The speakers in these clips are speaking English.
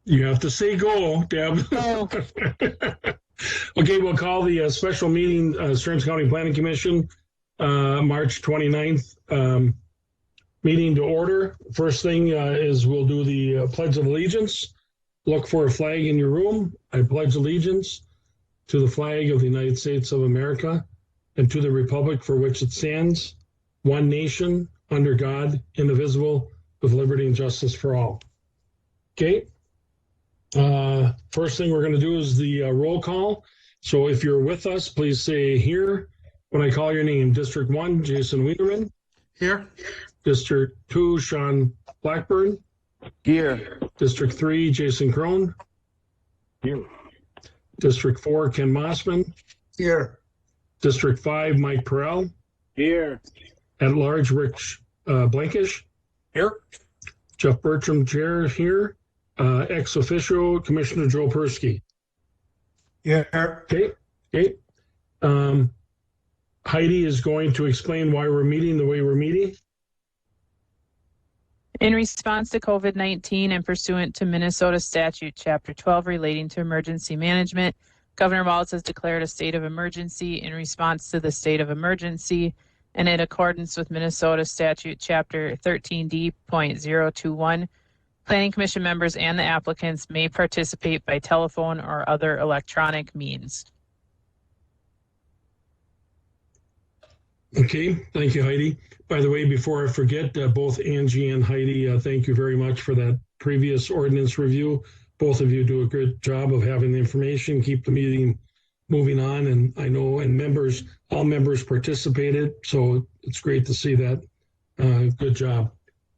You have to say go, Deb. Oh, Okay, we'll call the special meeting, Stearns County Planning Commission, March 29th meeting to order. First thing is we'll do the Pledge of Allegiance. Look for a flag in your room. I pledge allegiance to the flag of the United States of America and to the republic for which it stands, one nation, under God, indivisible, with liberty and justice for all. Okay. First thing we're going to do is the roll call. So if you're with us, please say here when I call your name. District 1, Jason Wienerman. here. District 2, Sean Blackburn. Here. District 3, Jason Crone. Here. District 4, Ken Mossman. Here. District 5, Mike Perrell. Here. At large, Rich Blankish. Here. Jeff Bertram, chair here. Ex officio, Commissioner Joe Persky. Here. Okay. Heidi is going to explain why we're meeting the way we're meeting. In response to COVID-19 and pursuant to Minnesota Statute Chapter 12 relating to emergency management, Governor Walz has declared a state of emergency. In response to the state of emergency and in accordance with Minnesota Statute Chapter 13D.021, Planning Commission members and the applicants may participate by telephone or other electronic means. Okay, thank you, Heidi. By the way, before I forget, both Angie and Heidi, thank you very much for that previous ordinance review. Both of you do a good job of having the information, keep the meeting moving on, and I know all members participated, so it's great to see that. Good job.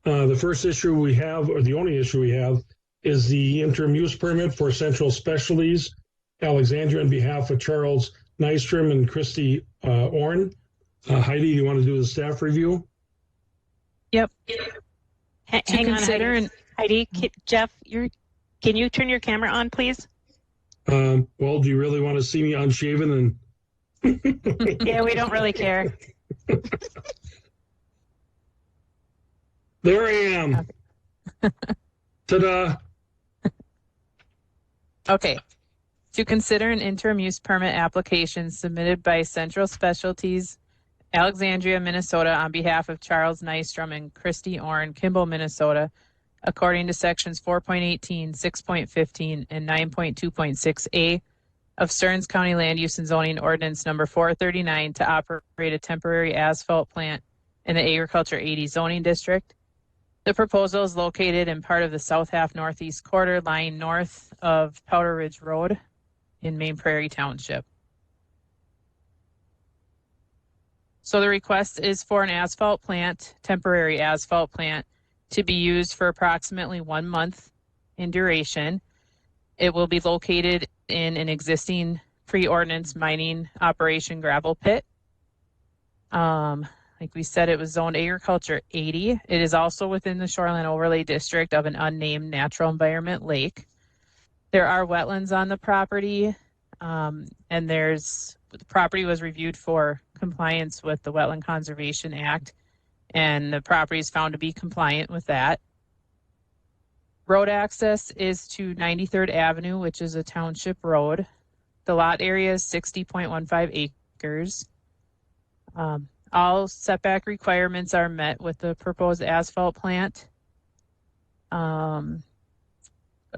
The first issue we have, or the only issue we have, is the interim use permit for Central Specialties, Alexandria, on behalf of Charles Nystrom and Christy Orn. Heidi, you want to do the staff review? Yep. Hang on, Heidi. Jeff, can you turn your camera on, please? Well, do you really want to see me unshaven? And Yeah, we don't really care. there I am. Ta-da. Okay. To consider an interim use permit application submitted by Central Specialties, Alexandria, Minnesota, on behalf of Charles Nystrom and Christy Orn, Kimball, Minnesota, according to sections 4.18, 6.15, and 9.2.6a of Stearns County Land Use and Zoning Ordinance number 439 to operate a temporary asphalt plant in the Agriculture 80 zoning district. The proposal is located in part of the south half northeast quarter, lying north of Powder Ridge Road in Main Prairie Township. So the request is for an asphalt plant, temporary asphalt plant, to be used for approximately 1 month in duration. It will be located in an existing pre-ordinance mining operation gravel pit. Like we said, it was zoned Agriculture 80. It is also within the shoreline overlay district of an unnamed natural environment lake. There are wetlands on the property, and the property was reviewed for compliance with the Wetland Conservation Act, and the property is found to be compliant with that. Road access is to 93rd Avenue, which is a township road. The lot area is 60.15 acres. All setback requirements are met with the proposed asphalt plant. A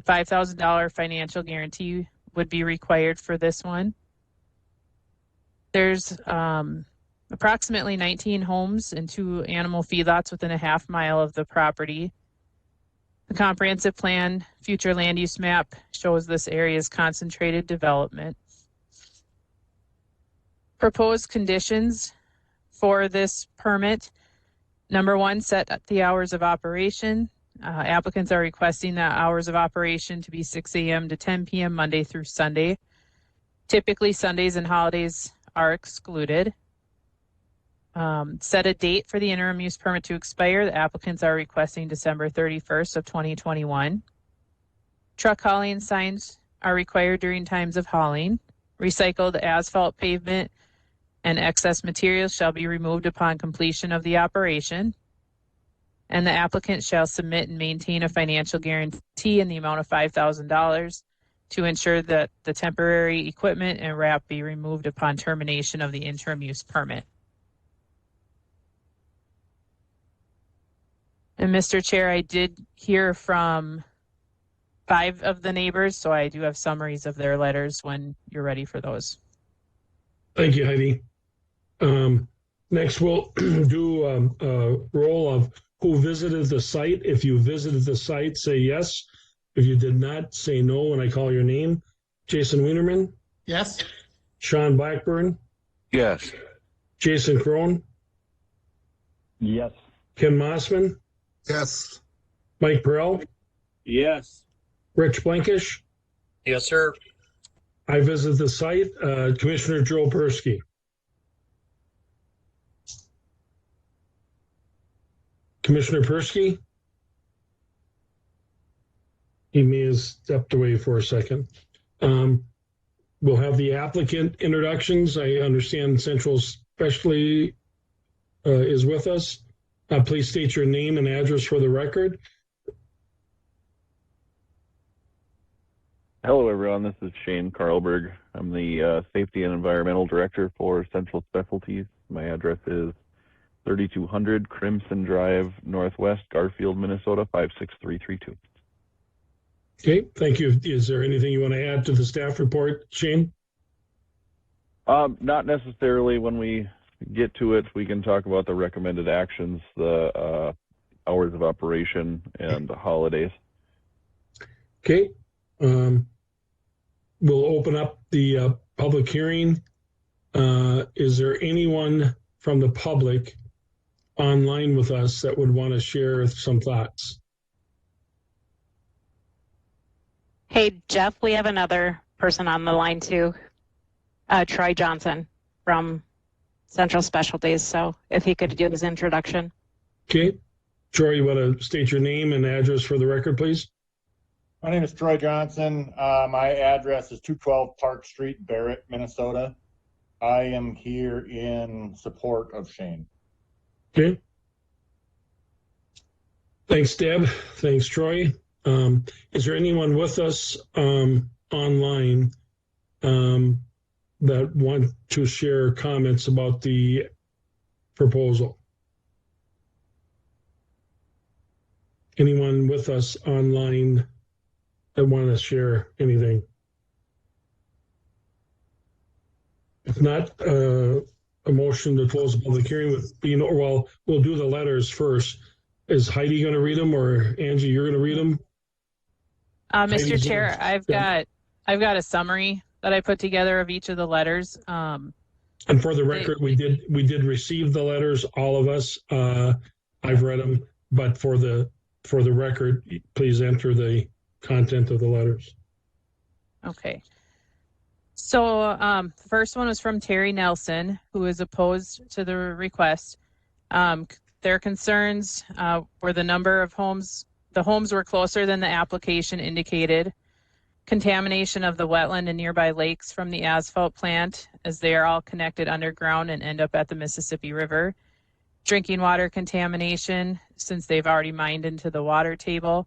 $5,000 financial guarantee would be required for this one. There's approximately 19 homes and 2 animal feedlots within a half mile of the property. The comprehensive plan future land use map shows this area's concentrated development. Proposed conditions for this permit: number 1, set the hours of operation. Applicants are requesting that hours of operation to be 6 a.m. to 10 p.m. Monday through Sunday. Typically, Sundays and holidays are excluded. Set a date for the interim use permit to expire. The applicants are requesting December 31st of 2021. Truck hauling signs are required during times of hauling. Recycled asphalt pavement and excess materials shall be removed upon completion of the operation. and the applicant shall submit and maintain a financial guarantee in the amount of $5,000 to ensure that the temporary equipment and wrap be removed upon termination of the interim use permit. And Mr. Chair, I did hear from 5 of the neighbors, so I do have summaries of their letters when you're ready for those. Thank you, Heidi. Next, we'll do a roll of who visited the site. If you visited the site, say yes. If you did not, say no when I call your name. Jason Wienerman, Yes. Sean Blackburn, Yes. Jason Crone, Yes. Ken Mossman, Yes. Mike Burrell, Yes. Rich Blankish. Yes, sir. I visited the site. Commissioner Joe Persky. Commissioner Persky? He may have stepped away for a second. We'll have the applicant introductions. I understand Central Specialty is with us. Please state your name and address for the record. Hello, everyone. This is Shane Carlberg. I'm the Safety and Environmental Director for Central Specialties. My address is 3200 Crimson Drive, Northwest, Garfield, Minnesota, 56332. Okay, thank you. Is there anything you want to add to the staff report, Shane? Not necessarily. When we get to it, we can talk about the recommended actions, the hours of operation, and the holidays. Okay. We'll open up the public hearing. Is there anyone from the public online with us that would want to share some thoughts? Hey, Jeff, we have another person on the line too. Troy Johnson from Central Specialties. So if he could do his introduction. Okay. Troy, you want to state your name and address for the record, please? My name is Troy Johnson. My address is 212 Park Street, Barrett, Minnesota. I am here in support of Shane. Okay. Thanks, Deb. Thanks, Troy. Is there anyone with us online that want to share comments about the proposal? Anyone with us online that want to share anything? If not, a motion to close the public hearing would be, well, we'll do the letters first. Is Heidi going to read them, or Angie, you're going to read them? Mr. Chair, I've got a summary that I put together of each of the letters. And for the record, we did receive the letters, all of us. I've read them, but for the record, please enter the content of the letters. Okay. So the first one was from Terry Nelson, who is opposed to the request. Their concerns were the number of homes. The homes were closer than the application indicated. Contamination of the wetland and nearby lakes from the asphalt plant, as they are all connected underground and end up at the Mississippi River. Drinking water contamination, since they've already mined into the water table.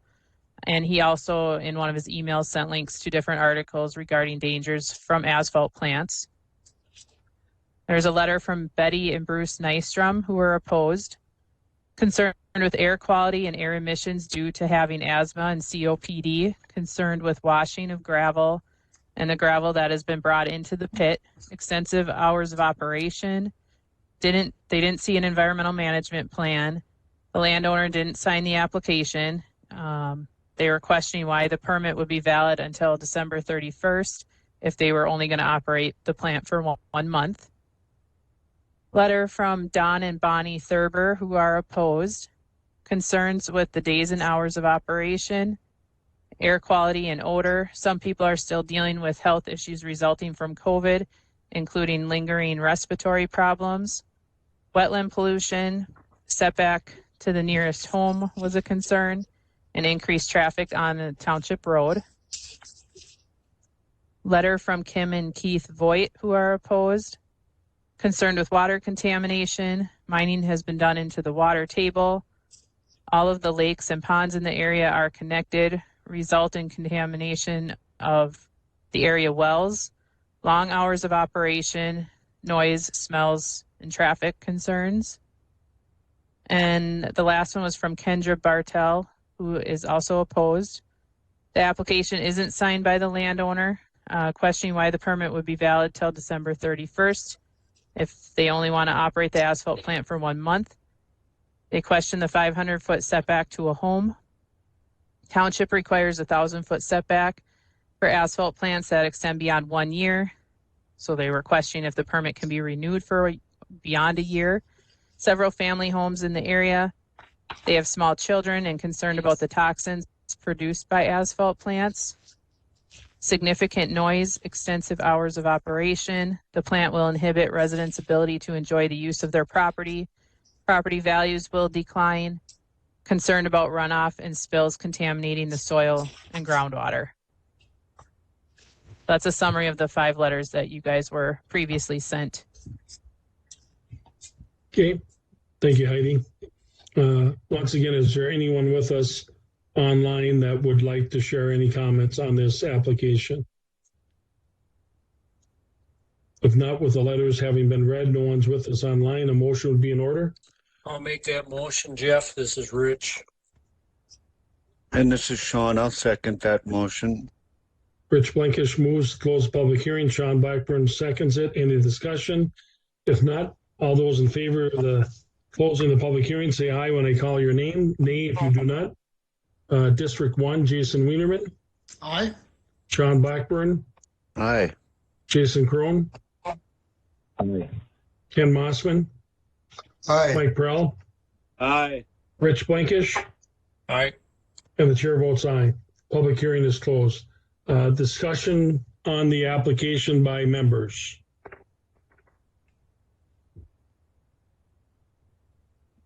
And he also, in one of his emails, sent links to different articles regarding dangers from asphalt plants. There's a letter from Betty and Bruce Nystrom, who were opposed. Concerned with air quality and air emissions due to having asthma and COPD, concerned with washing of gravel and the gravel that has been brought into the pit, extensive hours of operation. They didn't see an environmental management plan. The landowner didn't sign the application. They were questioning why the permit would be valid until December 31st if they were only going to operate the plant for 1 month. Letter from Don and Bonnie Thurber, who are opposed. Concerns with the days and hours of operation, air quality and odor. Some people are still dealing with health issues resulting from COVID, including lingering respiratory problems. Wetland pollution, setback to the nearest home was a concern, and increased traffic on the township road. Letter from Kim and Keith Voigt, who are opposed. Concerned with water contamination. Mining has been done into the water table. All of the lakes and ponds in the area are connected, result in contamination of the area wells, long hours of operation, noise, smells, and traffic concerns. And the last one was from Kendra Bartel, who is also opposed. The application isn't signed by the landowner, questioning why the permit would be valid till December 31st if they only want to operate the asphalt plant for 1 month. They question the 500-foot setback to a home. Township requires a 1,000-foot setback for asphalt plants that extend beyond 1 year. So they were questioning if the permit can be renewed for beyond a year. Several family homes in the area. They have small children and concerned about the toxins produced by asphalt plants. Significant noise, extensive hours of operation. The plant will inhibit residents' ability to enjoy the use of their property. Property values will decline. Concerned about runoff and spills contaminating the soil and groundwater. That's a summary of the 5 letters that you guys were previously sent. Okay, thank you, Heidi. Once again, is there anyone with us online that would like to share any comments on this application? If not, with the letters having been read, no one's with us online, a motion would be in order. I'll make that motion, Jeff. This is Rich. And this is Sean. I'll second that motion. Rich Blankish moves to close the public hearing. Sean Blackburn seconds it. Any discussion? If not, all those in favor of the closing the public hearing, say aye when I call your name. Nay if you do not. District 1, Jason Wienerman. Aye. Sean Blackburn. Aye. Jason Crone. Aye. Ken Mossman. Aye. Mike Prell. Aye. Rich Blankish. Aye. And the chair votes aye. Public hearing is closed. Discussion on the application by members.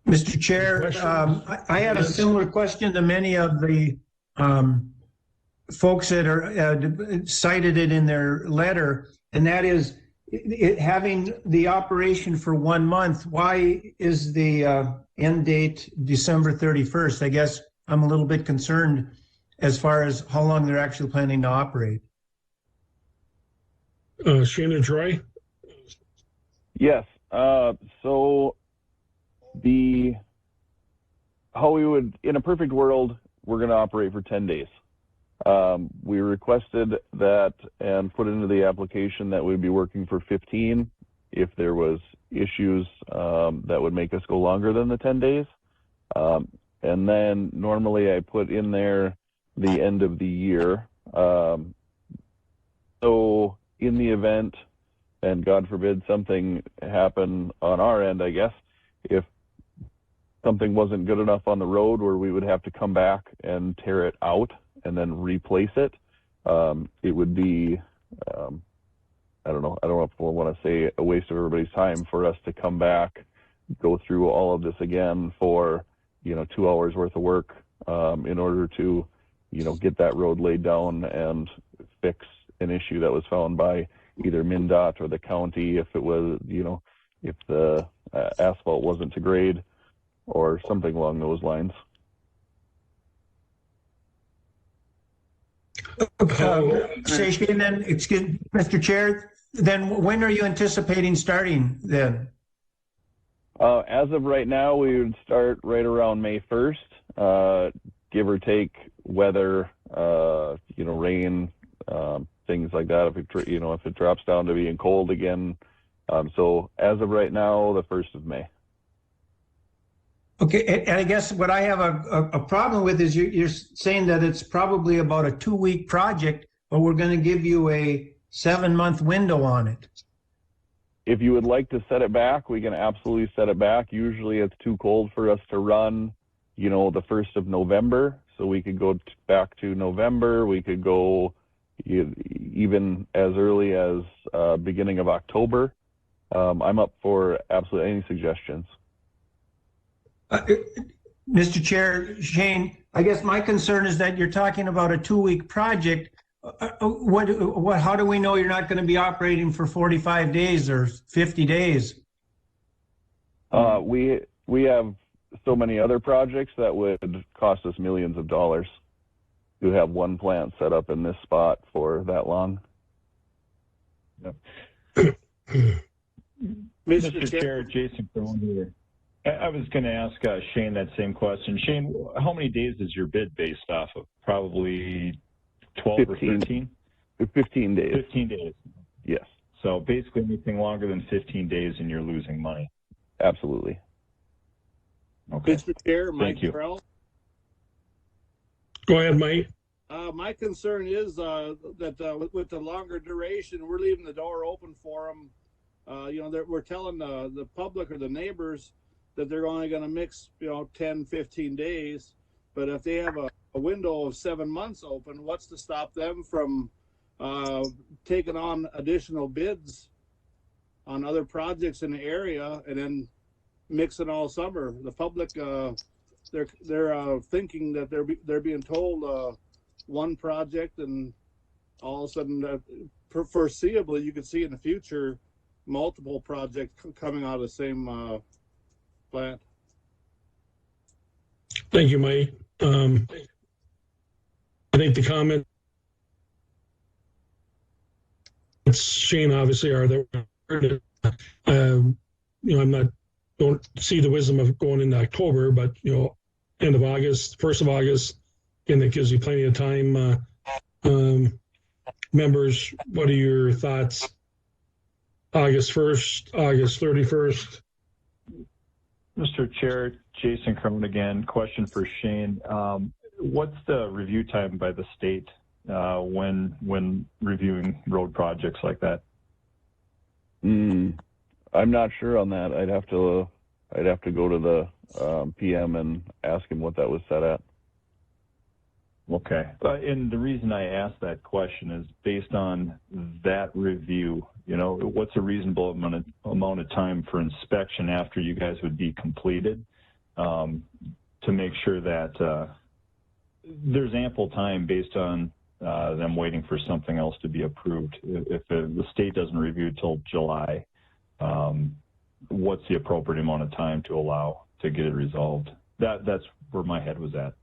Mr. Chair, I had a similar question to many of the folks that are cited it in their letter, and that is having the operation for 1 month. Why is the end date December 31st? I guess I'm a little bit concerned as far as how long they're actually planning to operate. Shannon Troy? Yes. So how we would, in a perfect world, we're going to operate for 10 days. We requested that and put into the application that we'd be working for 15 if there was issues that would make us go longer than the 10 days. And then normally I put in there the end of the year. So in the event, and God forbid something happen on our end, I guess, if something wasn't good enough on the road where we would have to come back and tear it out and then replace it, it would be, I don't know if I want to say a waste of everybody's time for us to come back, go through all of this again for, 2 hours worth of work in order to, get that road laid down and fix an issue that was found by either MnDOT or the county if it was, if the asphalt wasn't to grade or something along those lines. Shane, then, excuse Mr. Chair, then when are you anticipating starting then? As of right now, we would start right around May 1st, give or take weather, rain, things like that. If it drops down to being cold again. So as of right now, the 1st of May. Okay, and I guess what I have a problem with is you're saying that it's probably about a 2-week project, but we're going to give you a 7-month window on it. If you would like to set it back, we can absolutely set it back. Usually it's too cold for us to run, the 1st of November. So we could go back to November. We could go even as early as beginning of October. I'm up for absolutely any suggestions. Mr. Chair, Shane, I guess my concern is that you're talking about a 2-week project. How do we know you're not going to be operating for 45 days or 50 days? We have so many other projects that would cost us millions of dollars to have one plant set up in this spot for that long. Mr. Chair, Jason Crone here. I was going to ask Shane that same question. Shane, how many days is your bid based off of? Probably 12 or 13? 15 days. 15 days. Yes. So basically anything longer than 15 days and you're losing money. Absolutely. Okay. Mr. Chair, Mike Thank you. Farrell. Go ahead, Mike. My concern is that with the longer duration, we're leaving the door open for them. We're telling the public or the neighbors that they're only going to mix, 10, 15 days. But if they have a window of 7 months open, what's to stop them from taking on additional bids on other projects in the area and then mixing all summer? The public, they're thinking that they're being told one project, and all of a sudden, foreseeably, you could see in the future multiple projects coming out of the same plant. Thank you, Mike. I think the comment Shane obviously are that don't see the wisdom of going into October, but end of August, 1st of August, and that gives you plenty of time. Members, what are your thoughts? August 1st, August 31st? Mr. Chair, Jason Crone again. Question for Shane. What's the review time by the state when reviewing road projects like that? I'm not sure on that. I'd have to go to the PM and ask him what that was set at. Okay. And the reason I asked that question is based on that review. What's a reasonable amount of time for inspection after you guys would be completed to make sure that there's ample time based on them waiting for something else to be approved. If the state doesn't review till July, what's the appropriate amount of time to allow to get it resolved? That's where my head was at.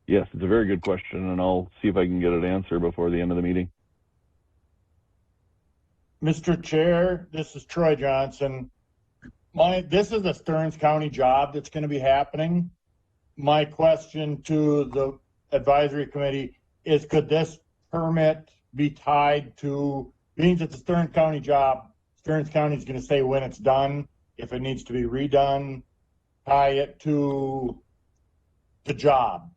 Yes, it's a very good question, and I'll see if I can get an answer before the end of the meeting. Mr. Chair, this is Troy Johnson. This is a Stearns County job that's going to be happening. My question to the advisory committee is, could this permit be tied to, means it's a Stearns County job, Stearns County is going to say when it's done, if it needs to be redone, tie it to the job.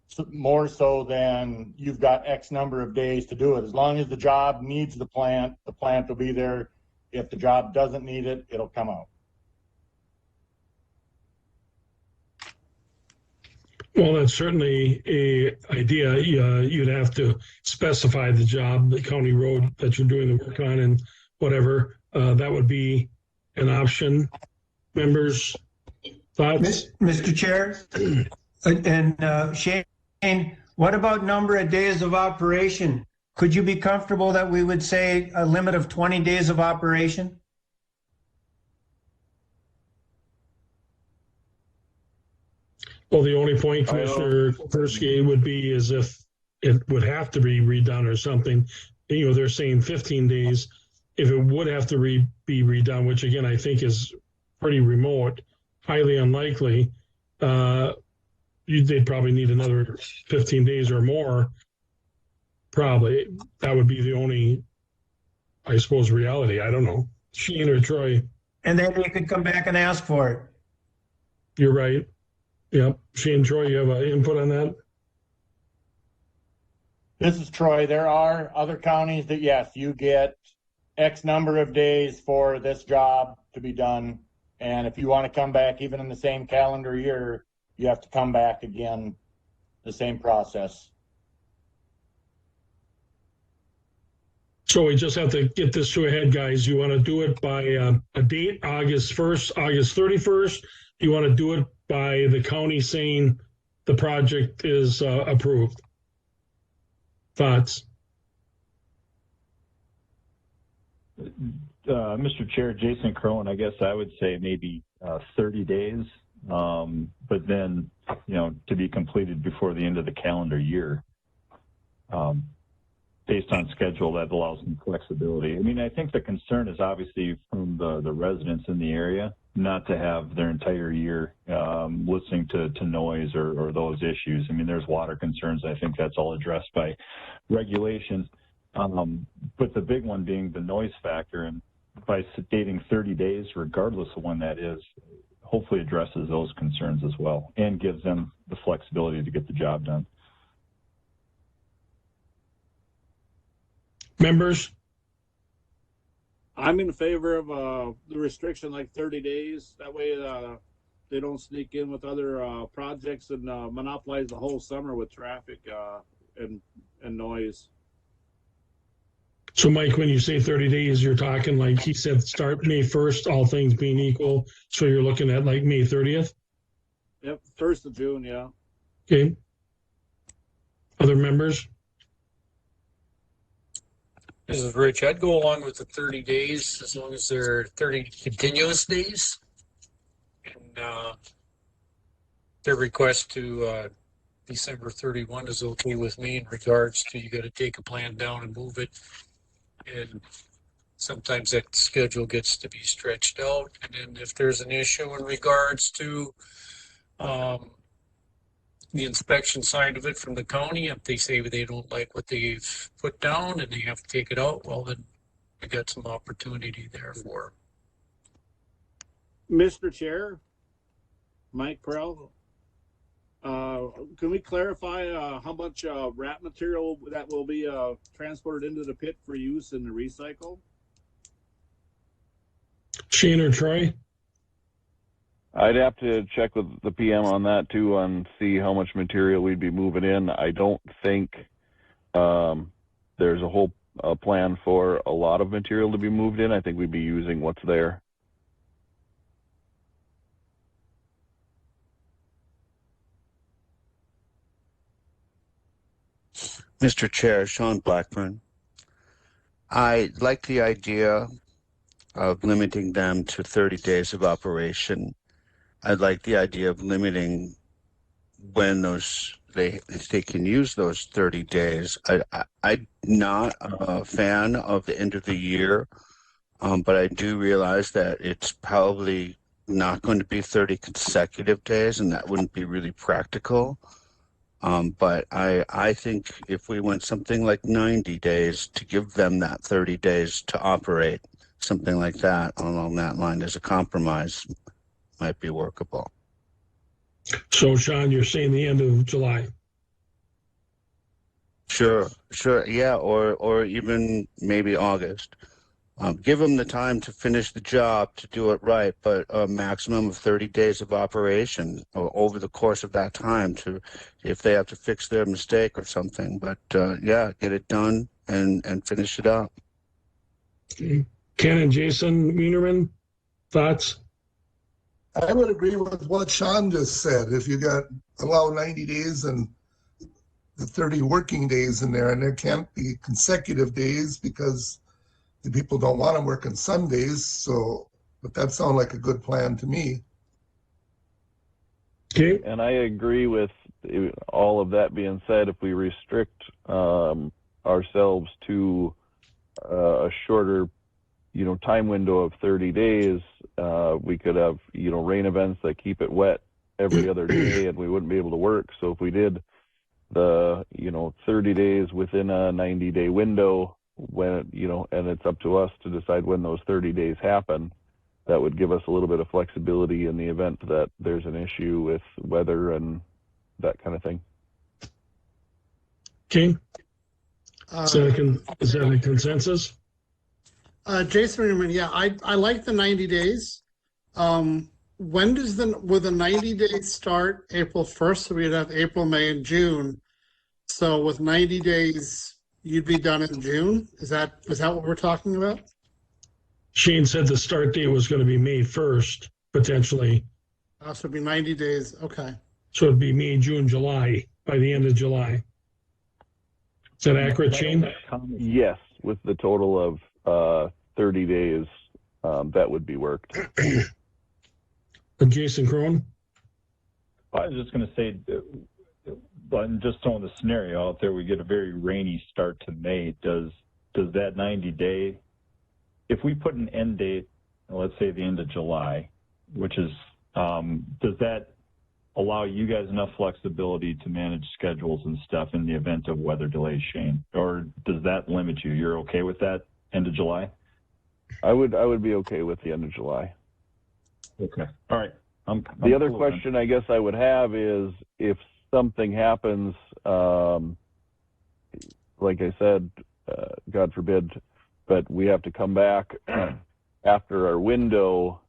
So more so than you've got X number of days to do it. As long as the job needs the plant will be there. If the job doesn't need it, it'll come out. Well, that's certainly a idea. You'd have to specify the job, the county road that you're doing the work on, and whatever. That would be an option. Members, thoughts? Mr. Chair, and Shane, what about number of days of operation? Could you be comfortable that we would say a limit of 20 days of operation? Well, the only point, Commissioner Persky, would be is if it would have to be redone or something. They're saying 15 days. If it would have to be redone, which again I think is pretty remote, highly unlikely, they'd probably need another 15 days or more. Probably. That would be the only, I suppose, reality. I don't know. Shane or Troy? And then they could come back and ask for it. You're right. Yep. Shane, Troy, you have an input on that? This is Troy. There are other counties that, yes, you get X number of days for this job to be done. And if you want to come back even in the same calendar year, you have to come back again, the same process. So we just have to get this to a head, guys. You want to do it by a date, August 1st, August 31st? You want to do it by the county saying the project is approved? Thoughts? Mr. Chair, Jason Crone, I guess I would say maybe 30 days, but then, to be completed before the end of the calendar year. Based on schedule, that allows some flexibility. I mean, I think the concern is obviously from the residents in the area, not to have their entire year listening to noise or those issues. I mean, there's water concerns. I think that's all addressed by regulations. But the big one being the noise factor, and by stating 30 days, regardless of when that is, hopefully addresses those concerns as well and gives them the flexibility to get the job done. Members? I'm in favor of the restriction, like 30 days. That way they don't sneak in with other projects and monopolize the whole summer with traffic and noise. So, Mike, when you say 30 days, you're talking, like he said, start May 1st, all things being equal. So you're looking at like May 30th? Yep, 1st of June, yeah. Okay. Other members? This is Rich. I'd go along with the 30 days as long as there are 30 continuous days. And their request to December 31 is okay with me in regards to you got to take a plan down and move it. And sometimes that schedule gets to be stretched out. And then if there's an issue in regards to the inspection side of it from the county, if they say they don't like what they've put down and they have to take it out, well, then we got some opportunity there for Mr. Chair, Mike Prell, can we clarify how much wrap material that will be transported into the pit for use in the recycle? Shane or Troy? I'd have to check with the PM on that too, and see how much material we'd be moving in. I don't think there's a whole plan for a lot of material to be moved in. I think we'd be using what's there. Mr. Chair, Sean Blackburn. I like the idea of limiting them to 30 days of operation. I'd like the idea of limiting when they can use those 30 days. I'm not a fan of the end of the year, but I do realize that it's probably not going to be 30 consecutive days, and that wouldn't be really practical. But I think if we went something like 90 days to give them that 30 days to operate, something like that along that line as a compromise might be workable. So, Sean, you're saying the end of July? Sure, yeah, or even maybe August. Give them the time to finish the job, to do it right, but a maximum of 30 days of operation over the course of that time, to if they have to fix their mistake or something. But yeah, get it done and finish it up. Okay. Ken and Jason Wienerman, thoughts? I would agree with what Sean just said. If you allow 90 days and the 30 working days in there, and there can't be consecutive days because the people don't want to work on Sundays. So, but that sounds like a good plan to me. Okay. And I agree with all of that being said. If we restrict ourselves to a shorter, time window of 30 days, we could have, rain events that keep it wet every other day, and we wouldn't be able to work. So if we did the, 30 days within a 90-day window, when, and it's up to us to decide when those 30 days happen, that would give us a little bit of flexibility in the event that there's an issue with weather and that kind of thing. Okay. Is that a consensus? Jason Riemann, yeah, I like the 90 days. When will the 90 days start? April 1st, so we'd have April, May, and June. So with 90 days, you'd be done in June? Is that what we're talking about? Shane said the start date was going to be May 1st, potentially. So it'd be 90 days, okay. So it'd be May, June, July, by the end of July. Is that accurate, Shane? Yes, with the total of 30 days, that would be worked. Jason Crone? I was just going to say, but just throwing the scenario out there, we get a very rainy start to May. Does that 90-day, if we put an end date, let's say the end of July, which is, does that allow you guys enough flexibility to manage schedules and stuff in the event of weather delays, Shane? Or does that limit you? You're okay with that end of July? I would be okay with the end of July. Okay. All right. The other question I guess I would have is if something happens, like I said, God forbid, but we have to come back after our window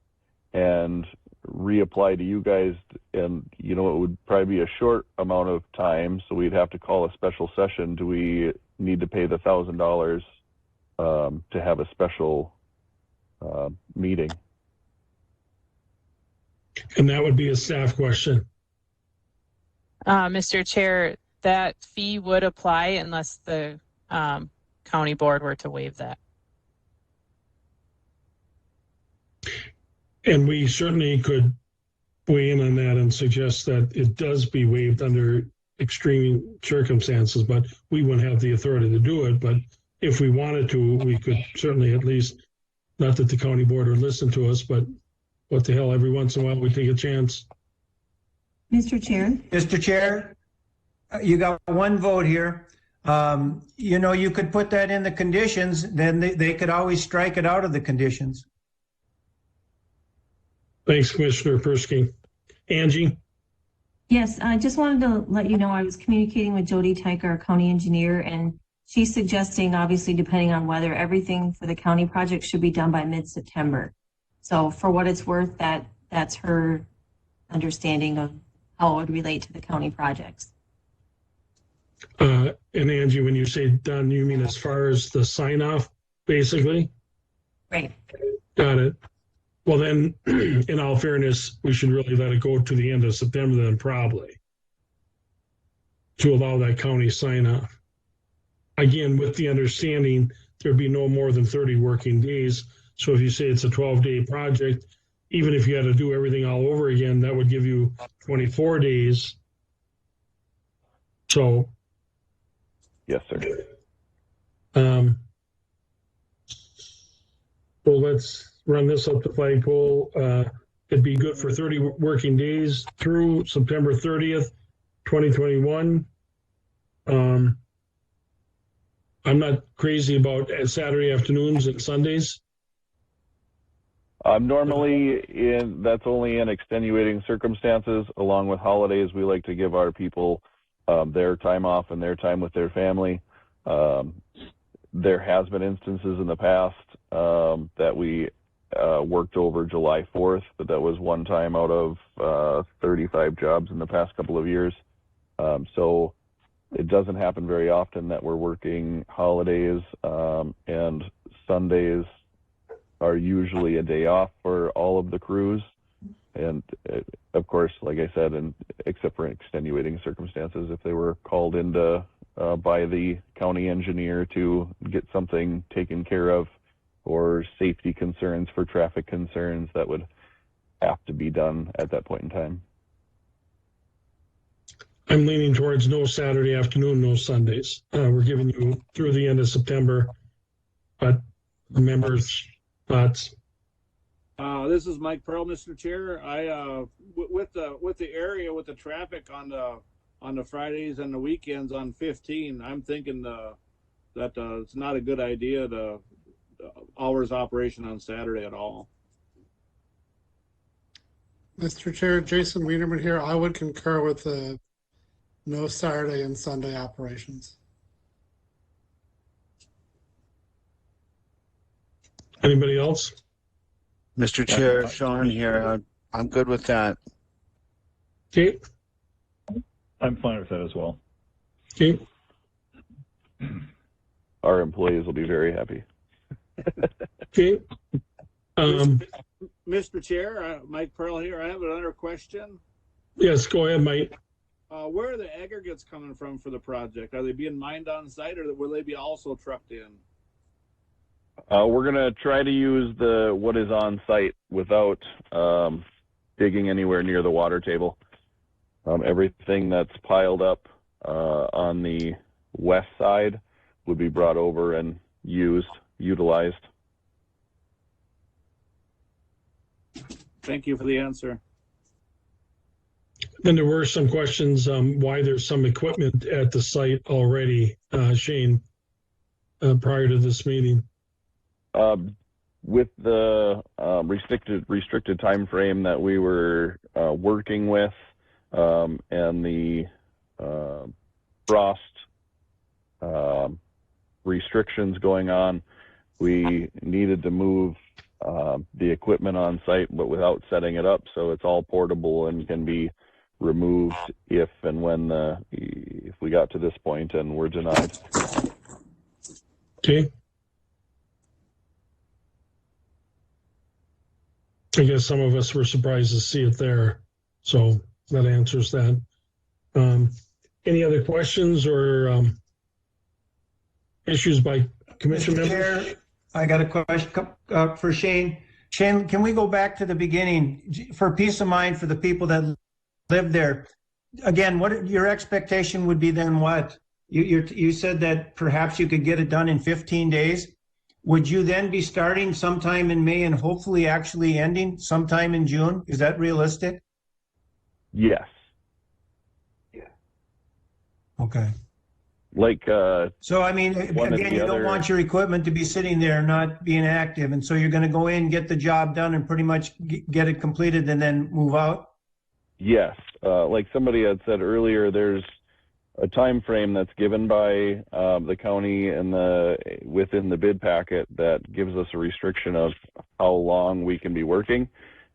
and reapply to you guys, and it would probably be a short amount of time, so we'd have to call a special session. Do we need to pay the $1,000 to have a special meeting? And that would be a staff question. Mr. Chair, that fee would apply unless the county board were to waive that. And we certainly could weigh in on that and suggest that it does be waived under extreme circumstances, but we wouldn't have the authority to do it. But if we wanted to, we could certainly at least, not that the county board would listen to us, but what the hell, every once in a while we take a chance. Mr. Chair? Mr. Chair, you got one vote here. You could put that in the conditions, then they could always strike it out of the conditions. Thanks, Commissioner Persky. Angie? Yes, I just wanted to let you know I was communicating with Jody Tyker, our county engineer, and she's suggesting, obviously, depending on weather, everything for the county project should be done by mid-September. So for what it's worth, that's her understanding of how it would relate to the county projects. And Angie, when you say done, you mean as far as the sign off, basically? Right. Got it. Well, then, in all fairness, we should really let it go to the end of September then, probably, to allow that county sign off. Again, with the understanding there'd be no more than 30 working days. So if you say it's a 12-day project, even if you had to do everything all over again, that would give you 24 days. So. Yes, sir. So let's run this up the flagpole. It'd be good for 30 working days through September 30th, 2021. I'm not crazy about Saturday afternoons and Sundays. Normally, that's only in extenuating circumstances. Along with holidays, we like to give our people their time off and their time with their family. There has been instances in the past that we worked over July 4th, but that was one time out of 35 jobs in the past couple of years. So it doesn't happen very often that we're working holidays, and Sundays are usually a day off for all of the crews. And of course, like I said, and except for extenuating circumstances, if they were called into by the county engineer to get something taken care of, or safety concerns for traffic concerns, that would have to be done at that point in time. I'm leaning towards no Saturday afternoon, no Sundays. We're giving you through the end of September, but members' thoughts. This is Mike Pearl, Mr. Chair. With the area with the traffic on the Fridays and the weekends on 15, I'm thinking that it's not a good idea to hours operation on Saturday at all. Mr. Chair, Jason Wienerman here. I would concur with the no Saturday and Sunday operations. Anybody else? Mr. Chair, Sean here. I'm good with that. Okay. I'm fine with that as well. Okay. Our employees will be very happy. Okay. Mr. Chair, Mike Pearl here. I have another question. Yes, go ahead, Mike. Where are the aggregates coming from for the project? Are they being mined on site, or will they be also trucked in? We're gonna try to use what is on site without digging anywhere near the water table. Everything that's piled up on the west side would be brought over and utilized. Thank you for the answer. Then there were some questions why there's some equipment at the site already, Shane, prior to this meeting. With the restricted time frame that we were working with, and the frost restrictions going on, we needed to move the equipment on site, but without setting it up, so it's all portable and can be removed if and when if we got to this point and we're denied. Okay. I guess some of us were surprised to see it there, so that answers that. Any other questions or issues by commission Mr. members? Chair, I got a question for Shane. Shane, can we go back to the beginning for peace of mind for the people that live there? Again, what your expectation would be then? What you said that perhaps you could get it done in 15 days. Would you then be starting sometime in May and hopefully actually ending sometime in June? Is that realistic? Yes. Okay. Like so I mean, again, you don't want your equipment to be sitting there not being active, and so you're going to go in, get the job done, and pretty much get it completed, and then move out. Yes, like somebody had said earlier, there's a time frame that's given by the county and within the bid packet that gives us a restriction of how long we can be working,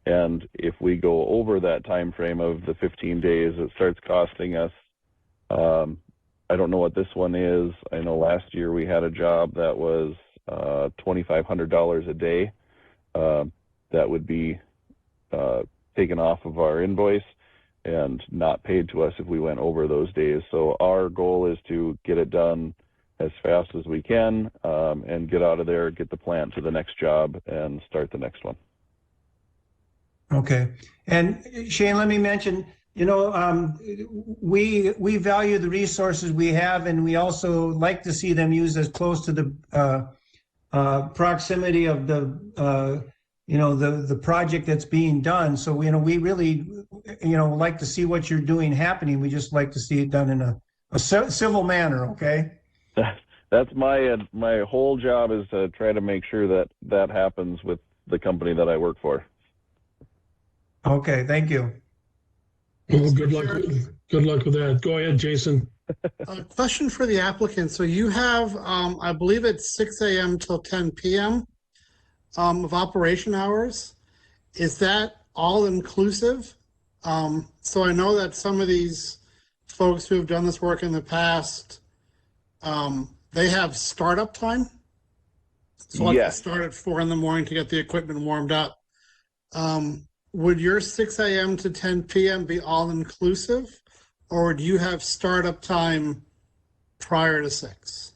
and if we go over that time frame of the 15 days, it starts costing us. I don't know what this one is. I know last year we had a job that was $2,500 a day. That would be taken off of our invoice and not paid to us if we went over those days. So our goal is to get it done as fast as we can and get out of there, get the plant to the next job, and start the next one. Okay. And Shane, let me mention, you know, we value the resources we have, and we also like to see them used as close to the proximity of the the project that's being done. So, we really, like to see what you're doing happening. We just like to see it done in a civil manner. Okay. That's my whole job, is to try to make sure that happens with the company that I work for. Okay. Thank you. Well, good luck with that. Go ahead, Jason. A question for the applicant. So you have, I believe it's 6 a.m. till 10 p.m. Of operation hours. Is that all inclusive? So I know that some of these folks who have done this work in the past, they have startup time. So like they start at 4 in the morning to get the equipment warmed up. Would your 6 a.m. to 10 p.m. be all inclusive, or do you have startup time prior to 6?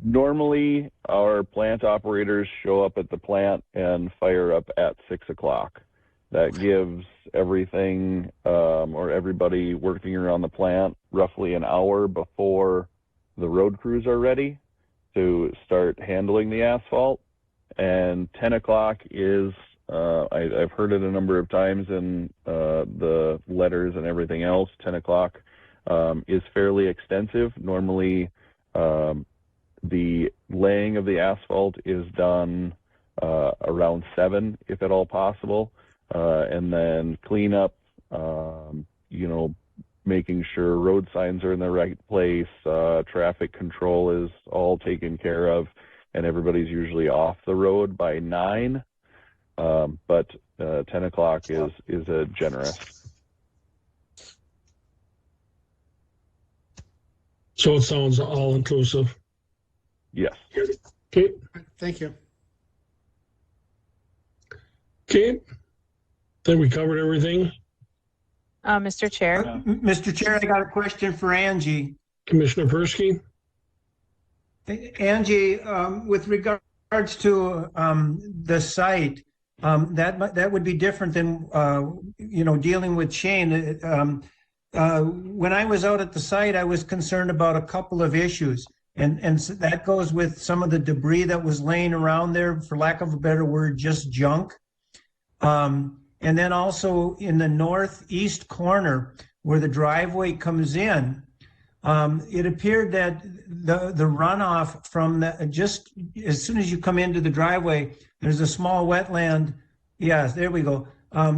Normally, our plant operators show up at the plant and fire up at 6 o'clock. That gives everything or everybody working around the plant roughly an hour before the road crews are ready to start handling the asphalt. And 10 o'clock is, I've heard it a number of times in the letters and everything else, 10 o'clock is fairly extensive. Normally, the laying of the asphalt is done around 7, if at all possible, and then cleanup, making sure road signs are in the right place, traffic control is all taken care of, and everybody's usually off the road by 9. But 10 o'clock is a generous. So it sounds all inclusive. Yes. Okay. Thank you. Okay. Then we covered everything. Mr. Chair. Mr. Chair, I got a question for Angie. Commissioner Persky. Angie, with regard regards to the site, that would be different than dealing with Shane. When I was out at the site, I was concerned about a couple of issues, and so that goes with some of the debris that was laying around there, for lack of a better word, just junk. And then also in the northeast corner where the driveway comes in, it appeared that the runoff from just as soon as you come into the driveway, there's a small wetland. Yes, there we go.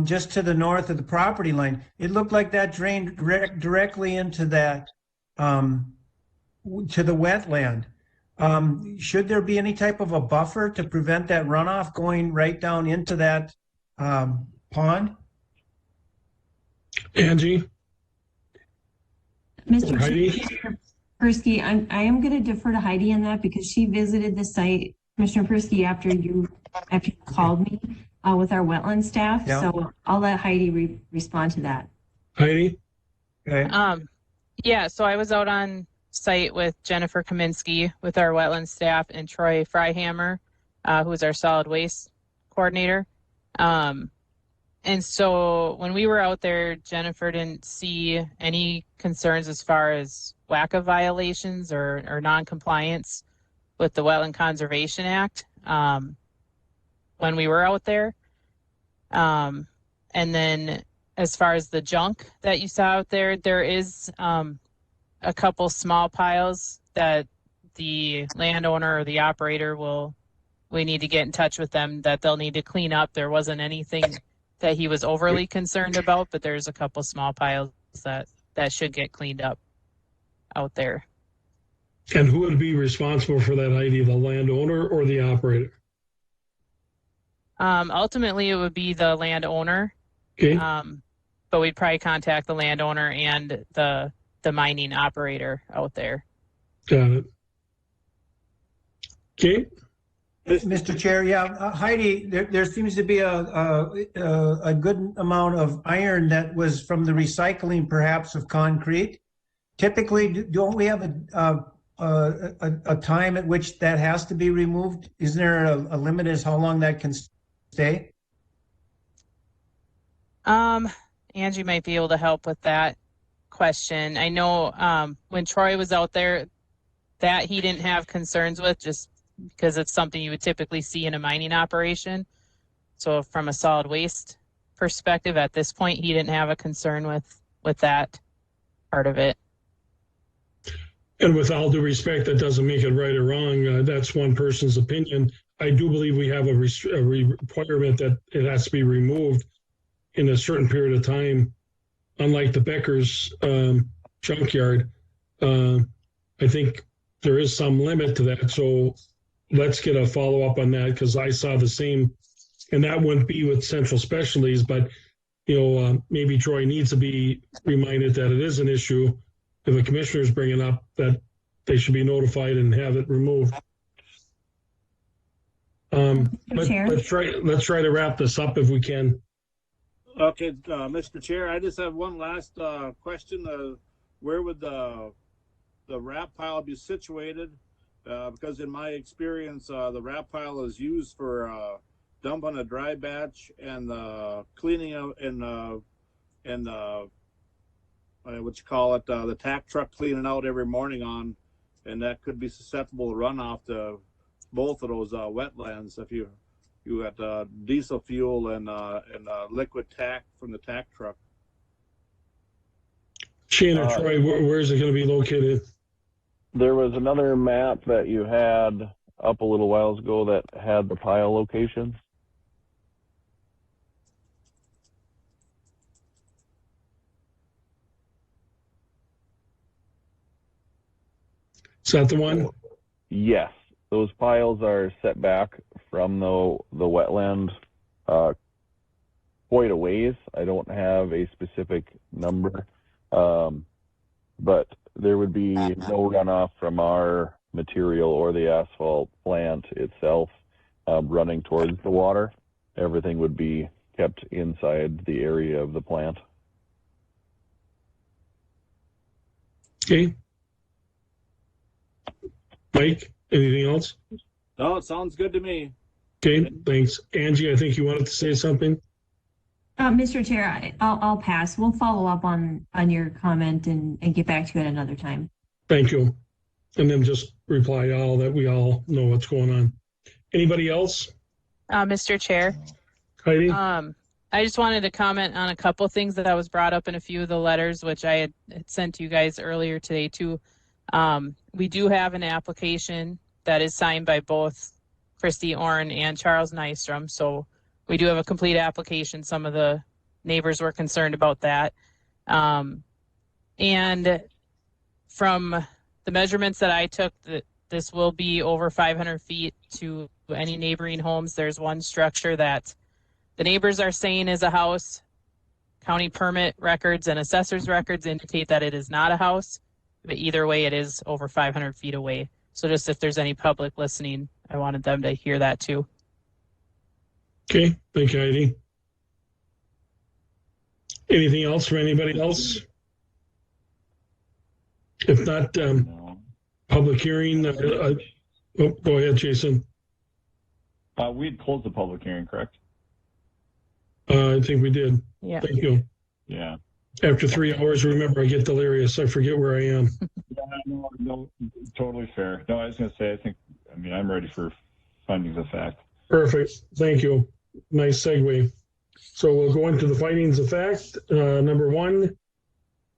Just to the north of the property line. It looked like that drained directly into that, to the wetland. Should there be any type of a buffer to prevent that runoff going right down into that pond? Angie? Mr. Heidi? Persky, I am going to defer to Heidi on that because she visited the site, Commissioner Persky, after you called me with our wetland staff. Yeah. So I'll let Heidi respond to that. Heidi? Okay. Yeah, so I was out on site with Jennifer Kaminsky with our wetland staff and Troy Freihammer, who is our solid waste coordinator. And so when we were out there, Jennifer didn't see any concerns as far as WACA violations or non-compliance with the Wetland Conservation Act when we were out there. And then as far as the junk that you saw out there, there is a couple small piles that the landowner or the operator we need to get in touch with them that they'll need to clean up. There wasn't anything that he was overly concerned about, but there's a couple small piles that should get cleaned up out there. And who would be responsible for that, Heidi, the landowner or the operator? Ultimately, it would be the landowner. Okay. But we'd probably contact the landowner and the mining operator out there. Got it. Okay. Mr. Chair, yeah, Heidi, there seems to be a good amount of iron that was from the recycling, perhaps, of concrete. Typically, don't we have a time at which that has to be removed? Isn't there a limit as how long that can stay? Angie might be able to help with that question. I know when Troy was out there, that he didn't have concerns with, just because it's something you would typically see in a mining operation. So from a solid waste perspective, at this point, he didn't have a concern with that part of it. And with all due respect, that doesn't make it right or wrong. That's one person's opinion. I do believe we have a requirement that it has to be removed in a certain period of time. Unlike the Becker's junkyard, I think there is some limit to that. So let's get a follow-up on that, because I saw the same, and that wouldn't be with Central Specialties, but maybe Troy needs to be reminded that it is an issue. If a commissioner is bringing up that they should be notified and have it removed. Let's try to wrap this up if we can. Okay, Mr. Chair, I just have one last question. Where would the wrap pile be situated? Because in my experience, the wrap pile is used for dumping a dry batch and cleaning out and what you call it, the tack truck cleaning out every morning on, and that could be susceptible to runoff to both of those wetlands if you got diesel fuel and liquid tack from the tack truck. Shane or Troy, where is it going to be located? There was another map that you had up a little while ago that had the pile locations. Is that the one? Yes, those piles are set back from the wetland quite a ways. I don't have a specific number, but there would be no runoff from our material or the asphalt plant itself running towards the water. Everything would be kept inside the area of the plant. Okay. Mike, anything else? No, it sounds good to me. Okay, thanks. Angie, I think you wanted to say something? Mr. Chair, I'll pass. We'll follow up on your comment and get back to you at another time. Thank you. And then just reply all that we all know what's going on. Anybody else? Mr. Chair, Heidi? I just wanted to comment on a couple things that was brought up in a few of the letters, which I had sent to you guys earlier today too. We do have an application that is signed by both Christy Orn and Charles Nystrom. So we do have a complete application. Some of the neighbors were concerned about that. And from the measurements that I took, this will be over 500 feet to any neighboring homes. There's one structure that the neighbors are saying is a house. County permit records and assessor's records indicate that it is not a house, but either way, it is over 500 feet away. So just if there's any public listening, I wanted them to hear that too. Okay, thank you, Heidi. Anything else from anybody else? If not, public hearing. Go ahead, Jason. We'd closed the public hearing, correct? I think we did. Yeah. Thank you. Yeah. After 3 hours, remember, I get delirious. I forget where I am. Yeah, no, totally fair. No, I was going to say, I'm ready for findings of fact. Perfect. Thank you. Nice segue. So we'll go into the findings of fact. Number one,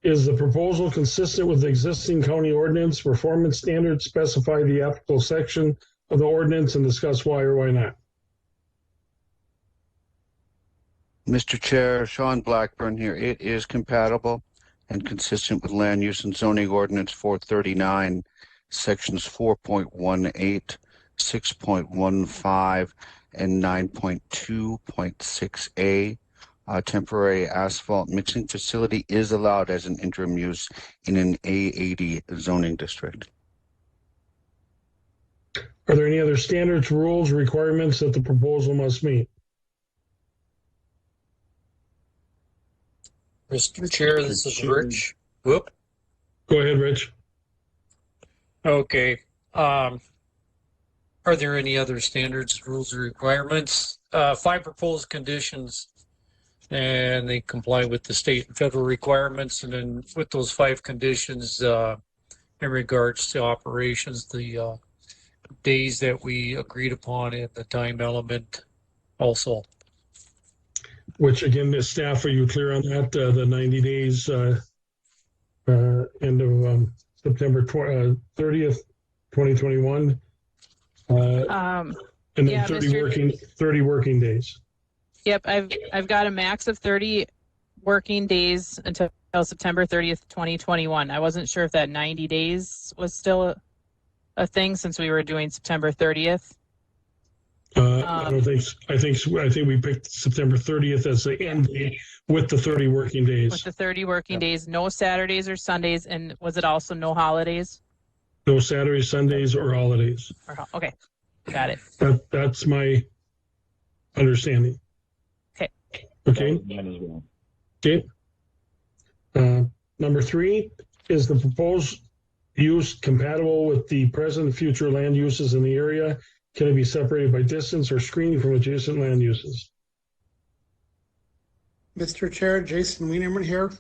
is the proposal consistent with the existing county ordinance? Performance standards specify the applicable section of the ordinance and discuss why or why not. Mr. Chair, Sean Blackburn here. It is compatible and consistent with Land Use and Zoning Ordinance 439, sections 4.18, 6.15, and 9.2.6a. Temporary asphalt mixing facility is allowed as an interim use in an A80 zoning district. Are there any other standards, rules, requirements that the proposal must meet? Mr. Chair, this is Rich. Whoop. Go ahead, Rich. Okay. Are there any other standards, rules, or requirements? 5 proposed conditions, and they comply with the state and federal requirements. And then with those 5 conditions, in regards to operations, the days that we agreed upon and the time element also. Which again, the staff, are you clear on that? The 90 days, end of September 30th, 2021. And then yeah, 30 working days. Yep, I've got a max of 30 working days until September 30th, 2021. I wasn't sure if that 90 days was still a thing since we were doing September 30th. I don't think. I think we picked September 30th as the end date with the 30 working days. With the 30 working days, no Saturdays or Sundays, and was it also no holidays? No Saturdays, Sundays, or holidays. Okay, got it. That's my understanding. Okay. Okay. Mine as well. Okay. Number 3, is the proposed use compatible with the present and future land uses in the area? Can it be separated by distance or screening from adjacent land uses? Mr. Chair, Jason Wienerman here.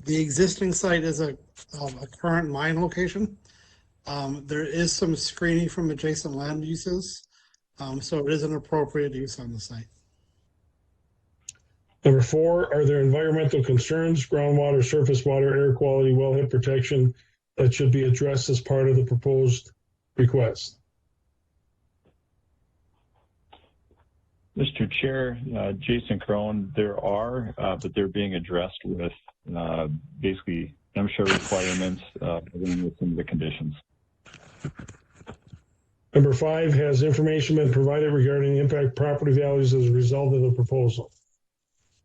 The existing site is a current mine location. There is some screening from adjacent land uses, so it is an appropriate use on the site. Number 4, are there environmental concerns, groundwater, surface water, air quality, wellhead protection that should be addressed as part of the proposed request? Mr. Chair, Jason Crone, there are, but they're being addressed with basically MSHA requirements within some of the conditions. Number 5, has information been provided regarding the impact property values as a result of the proposal?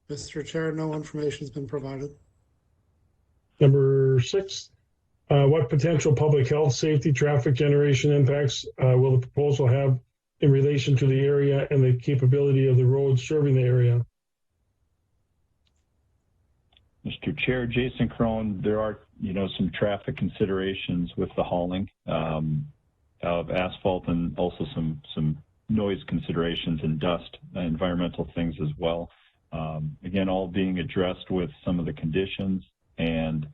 Mr. Chair, no information has been provided. Number 6, what potential public health, safety, traffic generation impacts will the proposal have in relation to the area and the capability of the roads serving the area? Mr. Chair, Jason Crone, there are, some traffic considerations with the hauling. of asphalt and also some noise considerations and dust, environmental things as well. Again, all being addressed with some of the conditions and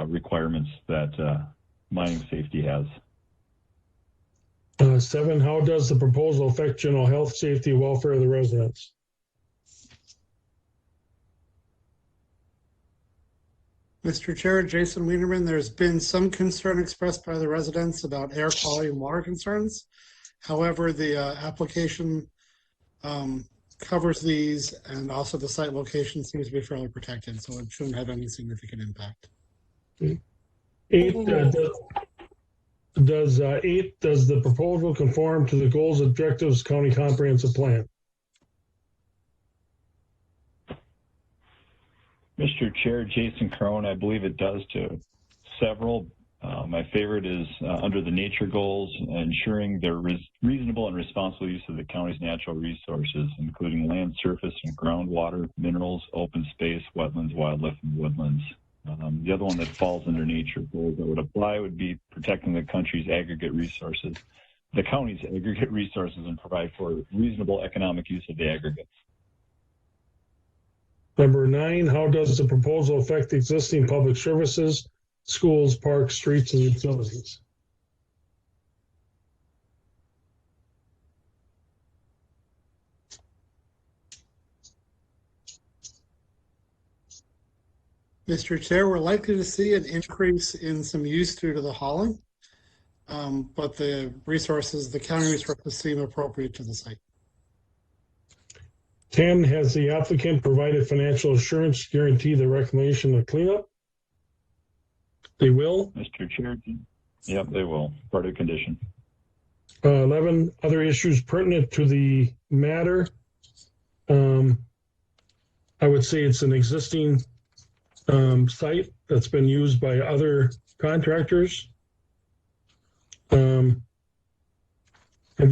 requirements that mining safety has. 7, how does the proposal affect general health, safety, and welfare of the residents? Mr. Chair, Jason Wienerman, there's been some concern expressed by the residents about air quality and water concerns. However, the application covers these, and also the site location seems to be fairly protected, so it shouldn't have any significant impact. 8, does the proposal conform to the goals and objectives county comprehensive plan? Mr. Chair, Jason Crone, I believe it does to several. My favorite is under the nature goals, ensuring their reasonable and responsible use of the county's natural resources, including land, surface, and groundwater, minerals, open space, wetlands, wildlife, and woodlands. The other one that falls under nature goals that would apply would be protecting the country's aggregate resources, the county's aggregate resources, and provide for reasonable economic use of the aggregates. Number 9, how does the proposal affect existing public services, schools, parks, streets, and utilities? Mr. Chair, we're likely to see an increase in some use due to the hauling, but the county resources seem appropriate to the site. 10, has the applicant provided financial assurance to guarantee the reclamation of cleanup? They will. Mr. Chair, yep, they will. Part of the condition. 11, other issues pertinent to the matter. I would say it's an existing site that's been used by other contractors. Have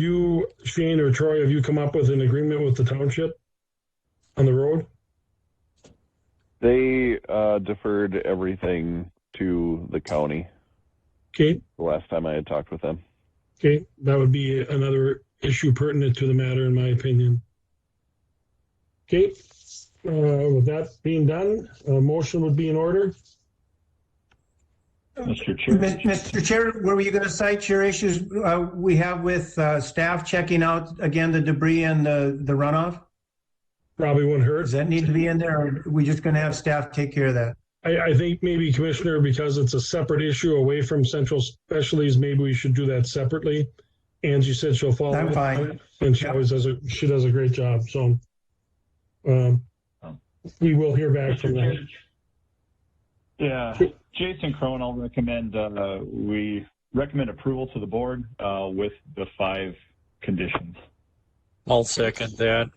you, Shane or Troy, have you come up with an agreement with the township on the road? They deferred everything to the county. Okay. The last time I had talked with them. Okay, that would be another issue pertinent to the matter, in my opinion. Okay, with that being done, a motion would be in order. Mr. Chair. Mr. Chair, were you going to cite your issues we have with staff checking out, again, the debris and the runoff? Probably wouldn't hurt. Does that need to be in there, or are we just going to have staff take care of that? I think maybe, Commissioner, because it's a separate issue away from Central Specialties, maybe we should do that separately. Angie said she'll follow I'm up fine. on it, and she always does she does a great job. So we will hear back from them. Yeah, Jason Crone, I'll recommend, we recommend approval to the board with the 5 conditions. I'll second that.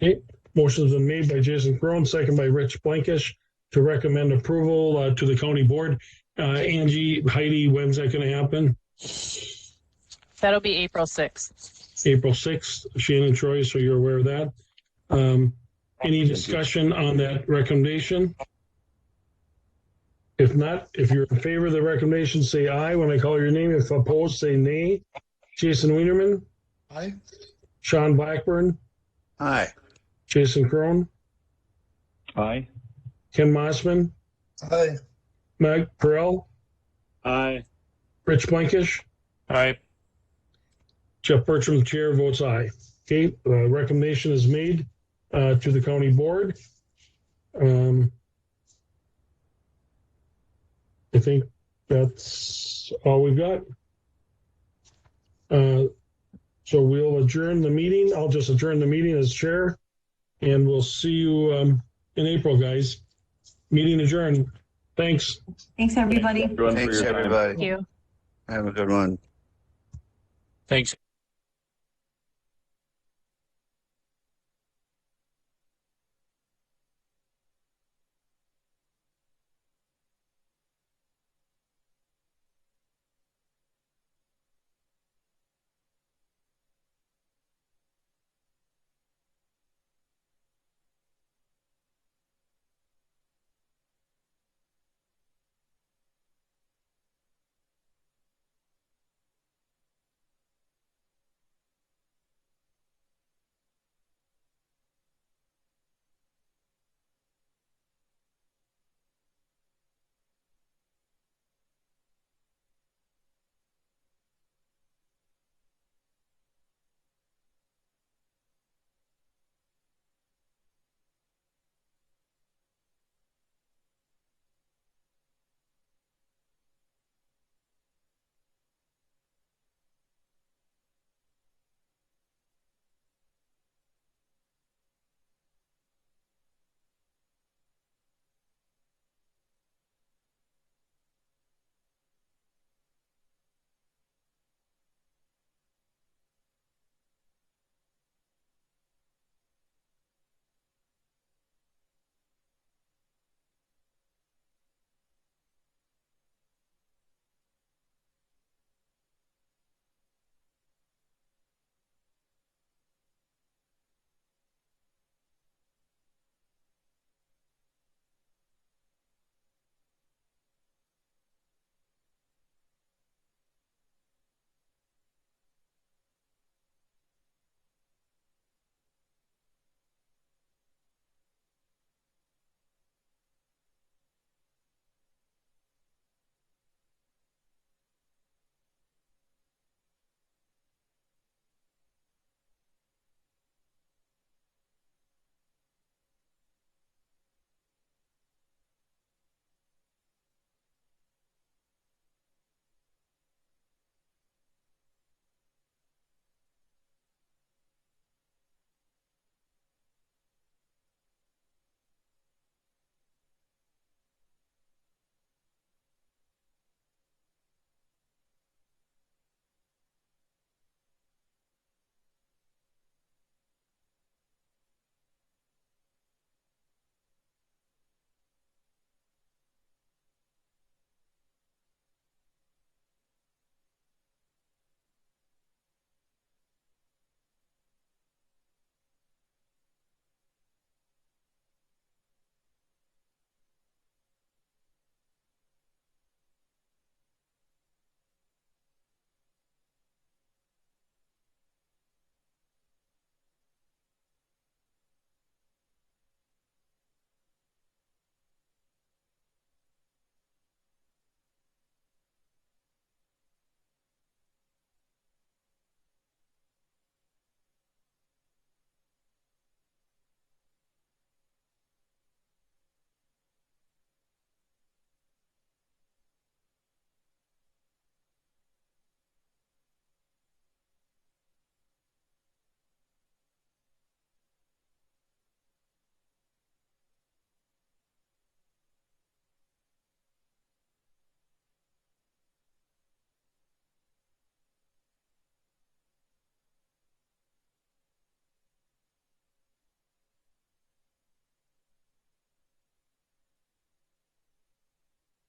Okay, motion's been made by Jason Crone, second by Rich Blankish, to recommend approval to the county board. Angie, Heidi, when's that going to happen? That'll be April 6th. April 6th, Shane and Troy, so you're aware of that. Any discussion on that recommendation? If not, if you're in favor of the recommendation, say aye. When I call your name, if opposed, say nay. Jason Wienerman? Aye. Sean Blackburn? Aye. Jason Crone? Aye. Ken Mossman? Aye. Meg Perrell? Aye. Rich Blankish? Aye. Jeff Bertram, the chair, votes aye. Okay, recommendation is made to the county board. I think that's all we've got. So we'll adjourn the meeting. I'll just adjourn the meeting as chair, and we'll see you in April, guys. Meeting adjourned. Thanks. Thanks, everybody. Thanks, everybody. Thank you. Have a good one. Thanks.